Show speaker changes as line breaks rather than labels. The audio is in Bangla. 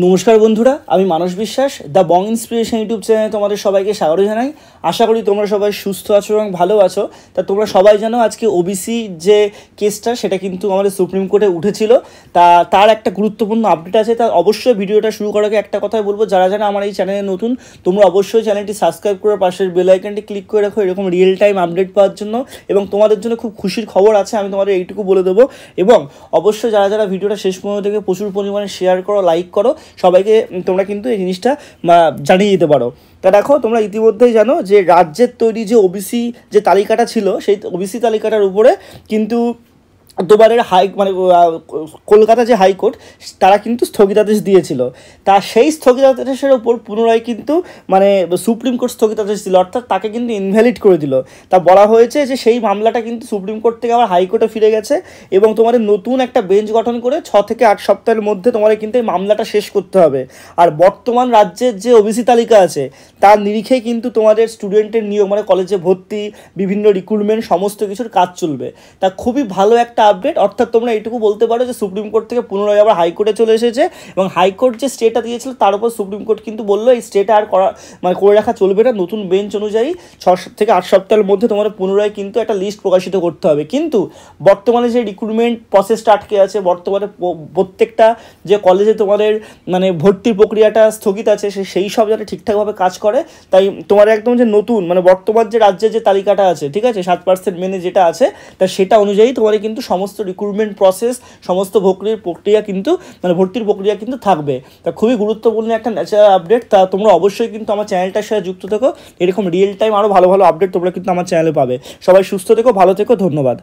নমস্কার বন্ধুরা, আমি মানস বিশ্বাস দ্য বং ইন্সপিরেশন ইউটিউব চ্যানেলে তোমাদের সবাইকে স্বাগত জানাই। আশা করি তোমরা সবাই সুস্থ আছো এবং ভালো আছো। তা তোমরা সবাই জানো আজকে ওবিসি যে কেসটা সেটা কিন্তু আমাদের সুপ্রিম কোর্টে উঠেছিল। তার একটা গুরুত্বপূর্ণ আপডেট আছে। তা অবশ্যই ভিডিওটা শুরু করার আগে একটা কথাই বলবো, যারা যারা আমার এই চ্যানেলে নতুন তোমরা অবশ্যই চ্যানেলটি সাবস্ক্রাইব করে পাশের বেল আইকনটি ক্লিক করে রাখো এরকম রিয়েল টাইম আপডেট পাওয়ার জন্য। এবং তোমাদের জন্য খুব খুশির খবর আছে, আমি তোমাদের এইটুকু বলে দেবো। এবং অবশ্যই যারা যারা ভিডিওটা শেষ পর্যন্ত থেকে প্রচুর পরিমাণে শেয়ার করো, লাইক করো, সবাইকে তোমরা কিন্তু এই জিনিসটা জানিয়ে দিতে পারো। তা দেখো, তোমরা ইতিমধ্যেই জানো যে রাজ্যের তৈরি যে ওবিসি যে তালিকাটা ছিল, সেই ওবিসি তালিকাটার উপরে কিন্তু দুবারের কলকাতা যে হাইকোর্ট তারা কিন্তু স্থগিতাদেশ দিয়েছিল। তা সেই স্থগিতাদেশের ওপর পুনরায় কিন্তু সুপ্রিম কোর্ট স্থগিতাদেশ দিল, অর্থাৎ তাকে কিন্তু ইনভ্যালিড করে দিল। তা বলা হয়েছে যে সেই মামলাটা কিন্তু সুপ্রিম কোর্ট থেকে আবার হাইকোর্টে ফিরে গেছে এবং তোমাদের নতুন একটা বেঞ্চ গঠন করে 6 থেকে 8 সপ্তাহের মধ্যে তোমাদের কিন্তু এই মামলাটা শেষ করতে হবে। আর বর্তমান রাজ্যের যে ওবিসি তালিকা আছে তার নিরিখে কিন্তু তোমাদের স্টুডেন্টের নিয়োগ কলেজে ভর্তি, বিভিন্ন রিক্রুটমেন্ট, সমস্ত কিছুর কাজ চলবে। তা খুবই ভালো একটা আপডেট। অর্থাৎ তোমরা এইটুকু বলতে পারো যে সুপ্রিম কোর্ট থেকে পুনরায় আবার হাইকোর্টে চলে এসেছে এবং হাইকোর্ট যে স্টেটা দিয়েছিল তার উপর সুপ্রিম কোর্ট কিন্তু বললো এই স্টেটা আর করে রাখা চলবে না। নতুন বেঞ্চ অনুযায়ী 6 থেকে 8 সপ্তাহের মধ্যে তোমাদের পুনরায় কিন্তু একটা লিস্ট প্রকাশিত করতে হবে। কিন্তু বর্তমানে যে রিক্রুটমেন্ট প্রসেসটা আটকে আছে, বর্তমানে প্রত্যেকটা যে কলেজে তোমাদের ভর্তির প্রক্রিয়াটা স্থগিত আছে, সেই সব যাতে ঠিকঠাকভাবে কাজ করে। তাই তোমার একদম যে নতুন বর্তমান যে রাজ্যের যে তালিকাটা আছে, ঠিক আছে, 7% মেনে যেটা আছে, তা সেটা অনুযায়ী তোমার কিন্তু সমস্ত রিক্রুটমেন্ট প্রসেস, সমস্ত ভর্তির প্রক্রিয়া কিন্তু থাকবে। তা খুবই গুরুত্বপূর্ণ একটা ন্যাচারাল আপডেট। তা তোমরা অবশ্যই কিন্তু আমার চ্যানেলটার সাথে যুক্ত থেকো, এরকম রিয়েল টাইম আরও ভালো ভালো আপডেট তোমরা কিন্তু আমার চ্যানেলে পাবে। সবাই সুস্থ থেকো, ভালো থেকো, ধন্যবাদ।